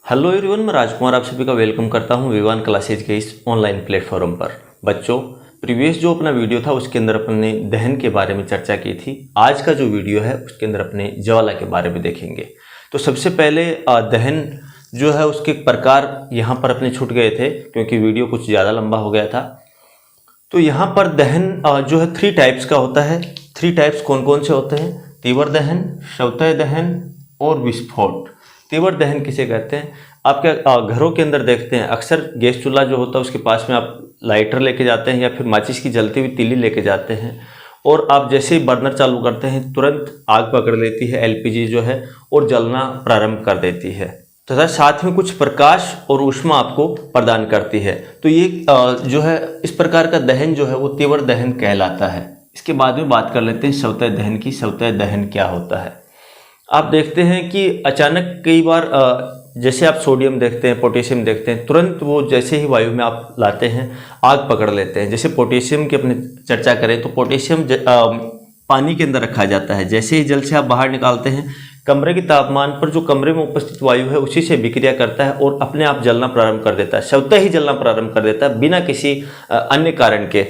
Hello everyone, मैं राजकुमार आप सभी का वेलकम करता हूं विवान क्लासेज के इस ऑनलाइन प्लेटफॉर्म पर। बच्चों, प्रीवियस जो अपना वीडियो था उसके अंदर अपन ने दहन के बारे में चर्चा की थी। आज का जो वीडियो है उसके अंदर अपने ज्वाला के बारे में देखेंगे। तो सबसे पहले दहन जो है उसके प्रकार यहाँ पर अपने छूट गए थे क्योंकि वीडियो कुछ ज़्यादा लंबा हो गया था। तो यहाँ पर दहन जो है 3 टाइप्स का होता है। 3 टाइप्स कौन कौन से होते हैं? तीव्र दहन, शवतय दहन और विस्फोट। तीव्र दहन किसे कहते हैं? आपके घरों के अंदर देखते हैं अक्सर गैस चूल्हा जो होता है उसके पास में आप लाइटर लेके जाते हैं या फिर माचिस की जलती हुई तीली लेके जाते हैं और आप जैसे ही बर्नर चालू करते हैं तुरंत आग पकड़ लेती है एलपीजी जो है और जलना प्रारंभ कर देती है तथा साथ में कुछ प्रकाश और ऊष्मा आपको प्रदान करती है। तो ये जो है इस प्रकार का दहन जो है वो तीव्र दहन कहलाता है। इसके बाद में बात कर लेते हैं शवतय दहन की। शवतय दहन क्या होता है? आप देखते हैं कि अचानक कई बार जैसे आप सोडियम देखते हैं, पोटेशियम देखते हैं, तुरंत वो जैसे ही वायु में आप लाते हैं आग पकड़ लेते हैं। जैसे पोटेशियम की अपने चर्चा करें तो पोटेशियम पानी के अंदर रखा जाता है। जैसे ही जल से आप बाहर निकालते हैं कमरे के तापमान पर जो कमरे में उपस्थित वायु है उसी से विक्रिया करता है और अपने आप जलना प्रारंभ कर देता है। शवतय ही जलना प्रारंभ कर देता है बिना किसी अन्य कारण के।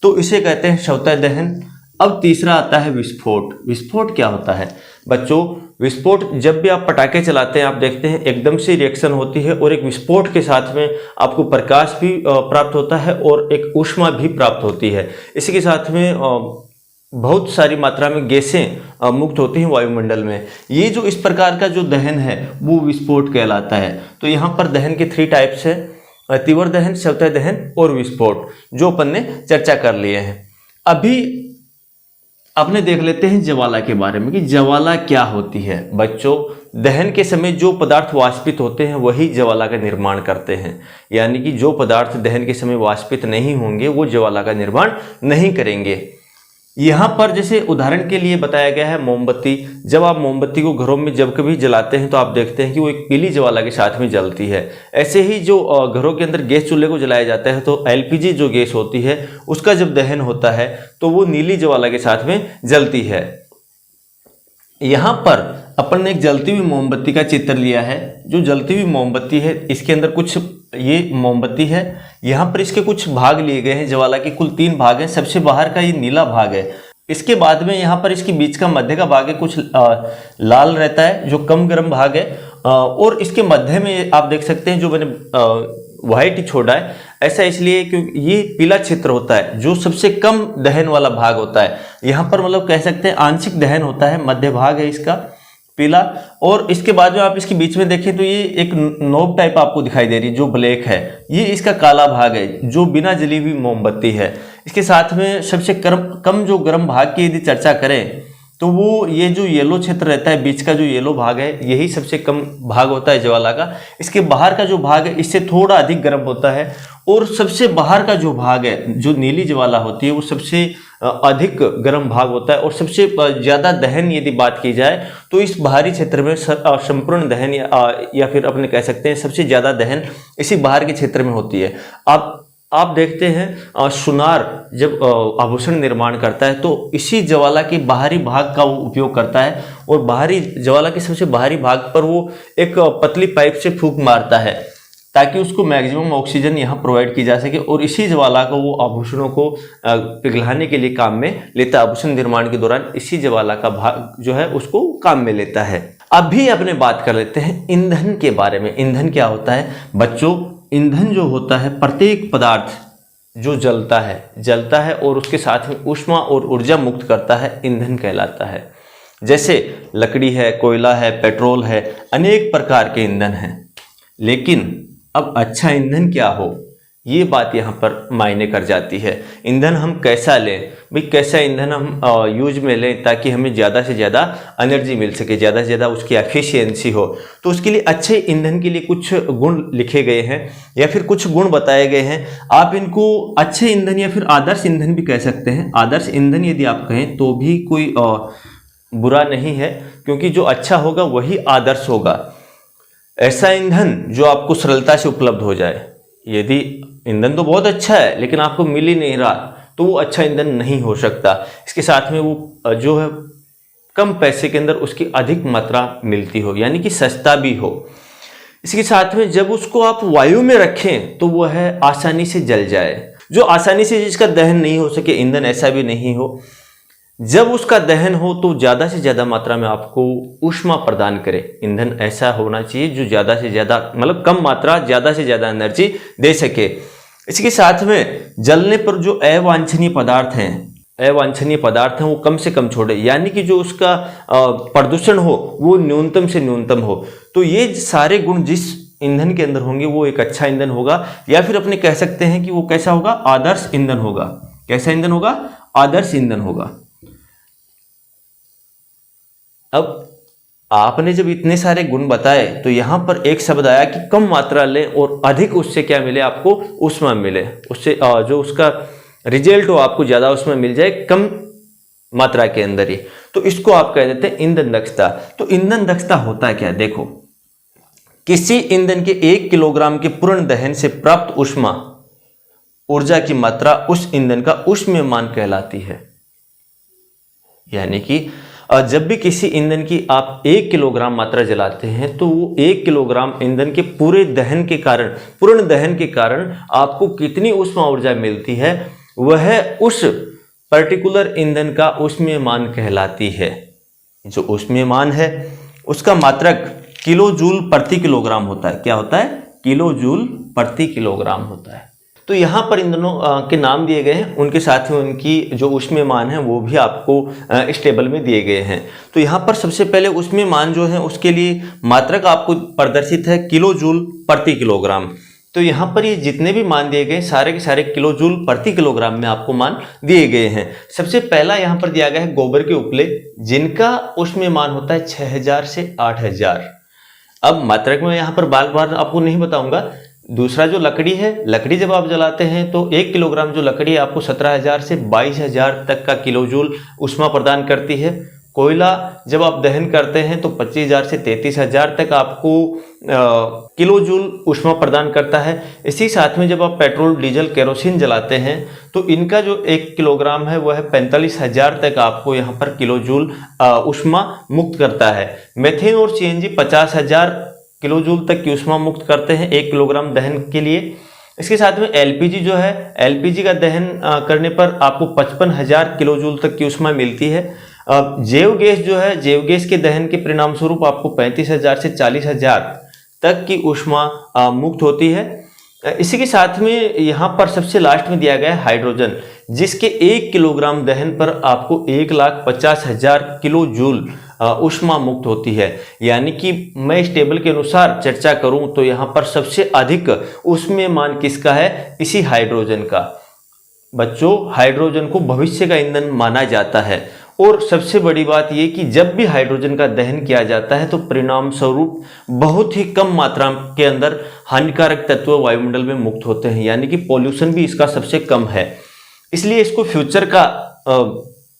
तो इसे कहते हैं शवतय दहन। अब तीसरा आता है विस्फोट। विस्फोट क्या होता है? बच्चों, विस्फोट जब भी आप पटाखे चलाते हैं आप देखते हैं एकदम से रिएक्शन होती है और एक विस्फोट के साथ में आपको प्रकाश भी प्राप्त होता है और एक ऊष्मा भी प्राप्त होती है। इसी के साथ में बहुत सारी मात्रा में गैसें मुक्त होती हैं वायुमंडल में। ये जो इस प्रकार का जो दहन है वो विस्फोट कहलाता है। तो यहाँ पर दहन के 3 टाइप्स है, तीव्र दहन, शवतय दहन और विस्फोट, जो अपन ने चर्चा कर लिए हैं। अभी अपने देख लेते हैं ज्वाला के बारे में कि ज्वाला क्या होती है। बच्चों, दहन के समय जो पदार्थ वाष्पित होते हैं वही ज्वाला का निर्माण करते हैं, यानी कि जो पदार्थ दहन के समय वाष्पित नहीं होंगे वो ज्वाला का निर्माण नहीं करेंगे। यहाँ पर जैसे उदाहरण के लिए बताया गया है मोमबत्ती। जब आप मोमबत्ती को घरों में जब कभी जलाते हैं तो आप देखते हैं कि वो एक पीली ज्वाला के साथ में जलती है। ऐसे ही जो घरों के अंदर गैस चूल्हे को जलाया जाता है तो एलपीजी जो गैस होती है उसका जब दहन होता है तो वो नीली ज्वाला के साथ में जलती है। यहाँ पर अपन ने एक जलती हुई मोमबत्ती का चित्र लिया है। जो जलती हुई मोमबत्ती है इसके अंदर कुछ ये मोमबत्ती है, यहाँ पर इसके कुछ भाग लिए गए हैं। ज्वाला के कुल 3 भाग हैं। सबसे बाहर का ये नीला भाग है। इसके बाद में यहाँ पर इसके बीच का मध्य का भाग है, कुछ लाल रहता है जो कम गर्म भाग है और इसके मध्य में आप देख सकते हैं जो मैंने व्हाइट छोड़ा है, ऐसा इसलिए क्योंकि ये पीला क्षेत्र होता है जो सबसे कम दहन वाला भाग होता है। यहाँ पर मतलब कह सकते हैं आंशिक दहन होता है। मध्य भाग है इसका पीला और इसके बाद में आप इसके बीच में देखें तो ये एक नोब टाइप आपको दिखाई दे रही है जो ब्लैक है, ये इसका काला भाग है जो बिना जली हुई मोमबत्ती है। इसके साथ में सबसे कम जो गर्म भाग की यदि चर्चा करें तो वो ये जो येलो क्षेत्र रहता है, बीच का जो येलो भाग है यही सबसे कम भाग होता है ज्वाला का। इसके बाहर का जो भाग है इससे थोड़ा अधिक गर्म होता है और सबसे बाहर का जो भाग है जो नीली ज्वाला होती है वो सबसे अधिक गर्म भाग होता है और सबसे ज़्यादा दहन यदि बात की जाए तो इस बाहरी क्षेत्र में संपूर्ण दहन या फिर अपने कह सकते हैं सबसे ज़्यादा दहन इसी बाहर के क्षेत्र में होती है। आप देखते हैं सुनार जब आभूषण निर्माण करता है तो इसी ज्वाला के बाहरी भाग का वो उपयोग करता है और बाहरी ज्वाला के सबसे बाहरी भाग पर वो एक पतली पाइप से फूंक मारता है ताकि उसको मैक्सिमम ऑक्सीजन यहाँ प्रोवाइड की जा सके और इसी ज्वाला को वो आभूषणों को पिघलाने के लिए काम में लेता है। आभूषण निर्माण के दौरान इसी ज्वाला का भाग जो है उसको काम में लेता है। अभी अपने बात कर लेते हैं ईंधन के बारे में। ईंधन क्या होता है? बच्चों, ईंधन जो होता है प्रत्येक पदार्थ जो जलता है और उसके साथ में ऊष्मा और ऊर्जा मुक्त करता है, ईंधन कहलाता है। जैसे लकड़ी है, कोयला है, पेट्रोल है, अनेक प्रकार के ईंधन हैं। लेकिन अब अच्छा ईंधन क्या हो ये बात यहाँ पर मायने कर जाती है। ईंधन हम कैसा लें? भाई कैसा ईंधन हम यूज में लें ताकि हमें ज़्यादा से ज़्यादा एनर्जी मिल सके, ज़्यादा से ज़्यादा उसकी एफिशिएंसी हो। तो उसके लिए अच्छे ईंधन के लिए कुछ गुण लिखे गए हैं या फिर कुछ गुण बताए गए हैं। आप इनको अच्छे ईंधन या फिर आदर्श ईंधन भी कह सकते हैं। आदर्श ईंधन यदि आप कहें तो भी कोई बुरा नहीं है क्योंकि जो अच्छा होगा वही आदर्श होगा। ऐसा ईंधन जो आपको सरलता से उपलब्ध हो जाए। यदि ईंधन तो बहुत अच्छा है लेकिन आपको मिल ही नहीं रहा तो वो अच्छा ईंधन नहीं हो सकता। इसके साथ में वो जो है कम पैसे के अंदर उसकी अधिक मात्रा मिलती हो, यानी कि सस्ता भी हो। इसके साथ में जब उसको आप वायु में रखें तो वह आसानी से जल जाए। जो आसानी से जिसका दहन नहीं हो सके ईंधन, ऐसा भी नहीं हो। जब उसका दहन हो तो ज़्यादा से ज़्यादा मात्रा में आपको ऊष्मा प्रदान करे। ईंधन ऐसा होना चाहिए जो ज़्यादा से ज़्यादा, मतलब कम मात्रा, ज़्यादा से ज़्यादा एनर्जी दे सके। इसके साथ में जलने पर जो अवांछनीय पदार्थ हैं वो कम से कम छोड़े, यानी कि जो उसका प्रदूषण हो वो न्यूनतम से न्यूनतम हो। तो ये सारे गुण जिस ईंधन के अंदर होंगे वो एक अच्छा ईंधन होगा, या फिर अपने कह सकते हैं कि वो कैसा होगा, आदर्श ईंधन होगा। कैसा ईंधन होगा? आदर्श ईंधन होगा। अब आपने जब इतने सारे गुण बताए तो यहां पर एक शब्द आया कि कम मात्रा लें और अधिक उससे क्या मिले, आपको ऊष्मा मिले। उससे जो उसका रिजल्ट हो आपको ज्यादा उसमें मिल जाए कम मात्रा के अंदर ही। तो इसको आप कह देते हैं ईंधन दक्षता। तो ईंधन दक्षता होता है क्या? देखो, किसी ईंधन के 1 किलोग्राम के पूर्ण दहन से प्राप्त ऊर्जा की मात्रा उस ईंधन का ऊष्मीयमान कहलाती है। यानी कि जब भी किसी ईंधन की आप 1 किलोग्राम मात्रा जलाते हैं तो वो 1 किलोग्राम ईंधन के पूर्ण दहन के कारण आपको कितनी ऊष्मा ऊर्जा मिलती है, वह उस पर्टिकुलर ईंधन का ऊष्मीयमान कहलाती है। जो ऊष्मीयमान है उसका मात्रक किलो जूल प्रति किलोग्राम होता है। क्या होता है? किलो जूल प्रति किलोग्राम होता है। तो यहाँ पर ईंधनों के नाम दिए गए हैं, उनके साथ में उनकी जो ऊष्मीयमान है वो भी आपको इस टेबल में दिए गए हैं। तो यहाँ पर सबसे पहले ऊष्मीयमान जो है उसके लिए मात्रक आपको प्रदर्शित है किलो जूल प्रति किलोग्राम। तो यहाँ पर ये जितने भी मान दिए गए सारे के सारे किलो जूल प्रति किलोग्राम में आपको मान दिए गए हैं। सबसे पहला यहाँ पर दिया गया है गोबर के उपले, जिनका ऊष्मीयमान होता है 6000 से 8000। अब मात्रक में यहाँ पर बार बार आपको नहीं बताऊंगा। दूसरा जो लकड़ी है, लकड़ी जब आप जलाते हैं तो 1 किलोग्राम जो लकड़ी है आपको 17000 से 22000 तक का किलो जूल ऊष्मा प्रदान करती है। कोयला जब आप दहन करते हैं तो 25000 से 33000 तक आपको किलो जूल ऊष्मा प्रदान करता है। इसी साथ में जब आप पेट्रोल, डीजल, केरोसिन जलाते हैं तो इनका जो 1 किलोग्राम है वह 45000 तक आपको यहाँ पर किलो जूल ऊष्मा मुक्त करता है। मेथेन और सीएनजी 50000 किलो जूल तक की ऊष्मा मुक्त करते हैं 1 किलोग्राम दहन के लिए। इसके साथ में एलपीजी जो है, एलपीजी का दहन करने पर आपको 55000 किलो जूल तक की ऊष्मा मिलती है। जैव गैस जो है, जैव गैस के दहन के परिणाम स्वरूप आपको 35000 से 40000 तक की ऊष्मा मुक्त होती है। इसी के साथ में यहाँ पर सबसे लास्ट में दिया गया है हाइड्रोजन, जिसके 1 किलोग्राम दहन पर आपको 1,50,000 किलो जूल ऊष्मा मुक्त होती है। यानी कि मैं इस टेबल के अनुसार चर्चा करूं तो यहाँ पर सबसे अधिक ऊष्मीयमान किसका है? इसी हाइड्रोजन का। बच्चों, हाइड्रोजन को भविष्य का ईंधन माना जाता है। और सबसे बड़ी बात यह कि जब भी हाइड्रोजन का दहन किया जाता है तो परिणाम स्वरूप बहुत ही कम मात्रा के अंदर हानिकारक तत्व वायुमंडल में मुक्त होते हैं, यानी कि पॉल्यूशन भी इसका सबसे कम है। इसलिए इसको फ्यूचर का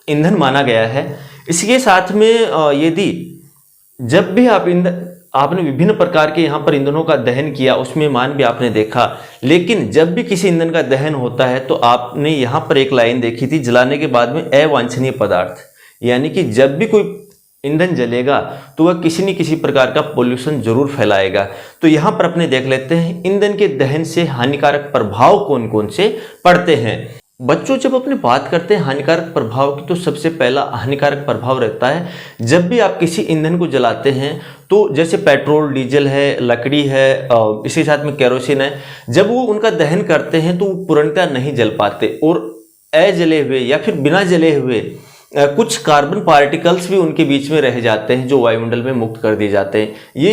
ईंधन माना गया है। इसके साथ में यदि जब भी आपने विभिन्न प्रकार के यहाँ पर ईंधनों का दहन किया, उसमें मान भी आपने देखा, लेकिन जब भी किसी ईंधन का दहन होता है तो आपने यहाँ पर एक लाइन देखी थी, जलाने के बाद में अवांछनीय पदार्थ, यानी कि जब भी कोई ईंधन जलेगा तो वह किसी न किसी प्रकार का पोल्यूशन जरूर फैलाएगा। तो यहाँ पर अपने देख लेते हैं ईंधन के दहन से हानिकारक प्रभाव कौन कौन से पड़ते हैं। बच्चों, जब अपने बात करते हैं हानिकारक प्रभाव की तो सबसे पहला हानिकारक प्रभाव रहता है जब भी आप किसी ईंधन को जलाते हैं तो जैसे पेट्रोल, डीजल है, लकड़ी है, इसी साथ में केरोसिन है, जब वो उनका दहन करते हैं तो वो पूर्णतः नहीं जल पाते और अजले हुए या फिर बिना जले हुए कुछ कार्बन पार्टिकल्स भी उनके बीच में रह जाते हैं जो वायुमंडल में मुक्त कर दिए जाते हैं। ये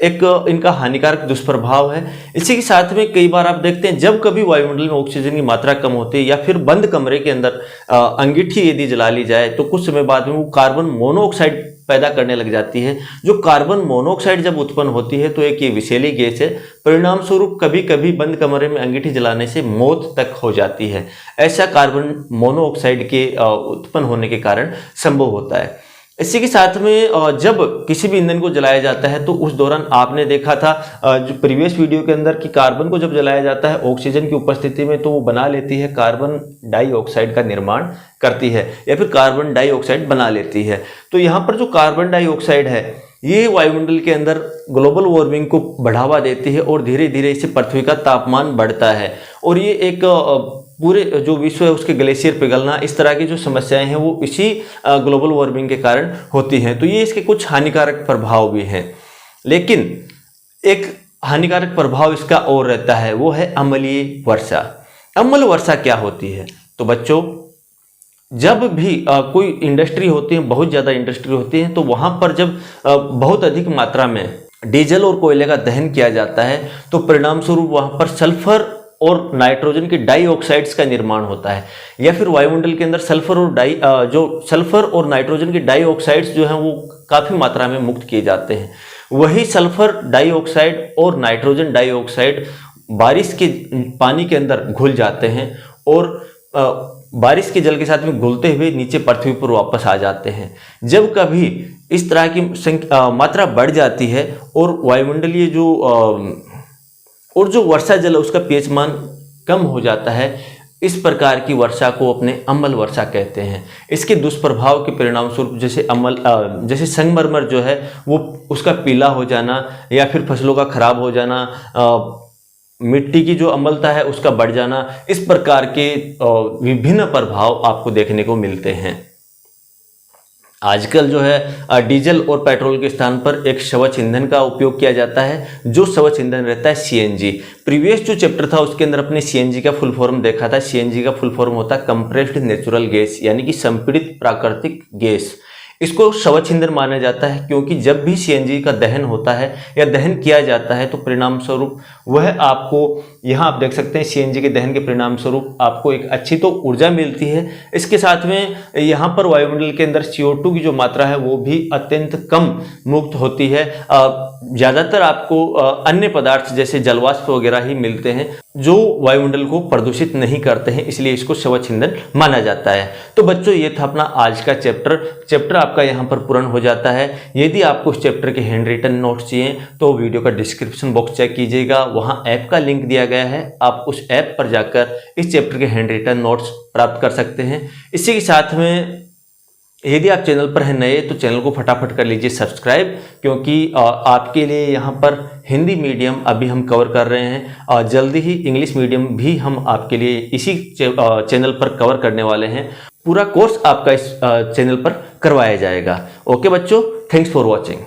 एक इनका हानिकारक दुष्प्रभाव है। इसी के साथ में कई बार आप देखते हैं जब कभी वायुमंडल में ऑक्सीजन की मात्रा कम होती है या फिर बंद कमरे के अंदर अंगीठी यदि जला ली जाए तो कुछ समय बाद में वो कार्बन मोनोऑक्साइड पैदा करने लग जाती है। जो कार्बन मोनोऑक्साइड जब उत्पन्न होती है तो एक ये विषैली गैस है। परिणाम स्वरूप कभी कभी बंद कमरे में अंगीठी जलाने से मौत तक हो जाती है। ऐसा कार्बन मोनोऑक्साइड के उत्पन्न होने के कारण संभव होता है। इसी के साथ में जब किसी भी ईंधन को जलाया जाता है तो उस दौरान आपने देखा था जो प्रीवियस वीडियो के अंदर कि कार्बन को जब जलाया जाता है ऑक्सीजन की उपस्थिति में तो वो बना लेती है कार्बन डाइऑक्साइड का निर्माण करती है या फिर कार्बन डाइऑक्साइड बना लेती है। तो यहाँ पर जो कार्बन डाइऑक्साइड है ये वायुमंडल के अंदर ग्लोबल वार्मिंग को बढ़ावा देती है और धीरे धीरे इससे पृथ्वी का तापमान बढ़ता है और ये एक पूरे जो विश्व है उसके ग्लेशियर पिघलना, इस तरह की जो समस्याएं हैं वो इसी ग्लोबल वार्मिंग के कारण होती हैं। तो ये इसके कुछ हानिकारक प्रभाव भी हैं, लेकिन एक हानिकारक प्रभाव इसका और रहता है, वो है अम्लीय वर्षा। अम्ल वर्षा क्या होती है? तो बच्चों, जब भी कोई इंडस्ट्री होती है, बहुत ज़्यादा इंडस्ट्री होती है, तो वहाँ पर जब बहुत अधिक मात्रा में डीजल और कोयले का दहन किया जाता है तो परिणाम स्वरूप वहाँ पर सल्फर और नाइट्रोजन के डाइऑक्साइड्स का निर्माण होता है, या फिर वायुमंडल के अंदर सल्फर और नाइट्रोजन के डाइऑक्साइड्स जो हैं वो काफ़ी मात्रा में मुक्त किए जाते हैं। वही सल्फर डाइऑक्साइड और नाइट्रोजन डाइऑक्साइड बारिश के पानी के अंदर घुल जाते हैं और बारिश के जल के साथ में घुलते हुए नीचे पृथ्वी पर वापस आ जाते हैं। जब कभी इस तरह की मात्रा बढ़ जाती है और वायुमंडलीय जो वर्षा जल है उसका पीएच मान कम हो जाता है, इस प्रकार की वर्षा को अपने अम्ल वर्षा कहते हैं। इसके दुष्प्रभाव के परिणाम स्वरूप जैसे संगमरमर जो है वो उसका पीला हो जाना, या फिर फसलों का खराब हो जाना, मिट्टी की जो अम्लता है उसका बढ़ जाना, इस प्रकार के विभिन्न प्रभाव आपको देखने को मिलते हैं। आजकल जो है डीजल और पेट्रोल के स्थान पर एक स्वच्छ ईंधन का उपयोग किया जाता है, जो स्वच्छ ईंधन रहता है सीएनजी। प्रीवियस जो चैप्टर था उसके अंदर अपने सीएनजी का फुल फॉर्म देखा था। सीएनजी का फुल फॉर्म होता है कंप्रेस्ड नेचुरल गैस, यानी कि संपीड़ित प्राकृतिक गैस। इसको स्वच्छ ईंधन माना जाता है क्योंकि जब भी सीएनजी का दहन होता है या दहन किया जाता है तो परिणाम स्वरूप वह आपको, यहाँ आप देख सकते हैं सीएनजी के दहन के परिणाम स्वरूप आपको एक अच्छी तो ऊर्जा मिलती है। इसके साथ में यहाँ पर वायुमंडल के अंदर CO2 की जो मात्रा है वो भी अत्यंत कम मुक्त होती है। ज़्यादातर आपको अन्य पदार्थ जैसे जलवाष्प वगैरह ही मिलते हैं जो वायुमंडल को प्रदूषित नहीं करते हैं, इसलिए इसको स्वच्छ ईंधन माना जाता है। तो बच्चों, ये था अपना आज का चैप्टर आपका यहाँ पर पूर्ण हो जाता है। यदि आपको इस चैप्टर के हैंड रिटन नोट्स चाहिए तो वीडियो का डिस्क्रिप्शन बॉक्स चेक कीजिएगा, वहाँ ऐप का लिंक दिया गया है। आप उस ऐप पर जाकर इस चैप्टर के हैंड रिटन नोट्स प्राप्त कर सकते हैं। इसी के साथ में यदि आप चैनल पर हैं नए तो चैनल को फटाफट कर लीजिए सब्सक्राइब, क्योंकि आपके लिए यहाँ पर हिंदी मीडियम अभी हम कवर कर रहे हैं और जल्दी ही इंग्लिश मीडियम भी हम आपके लिए इसी चैनल पर कवर करने वाले हैं। पूरा कोर्स आपका इस चैनल पर करवाया जाएगा। ओके बच्चों, थैंक्स फॉर वॉचिंग।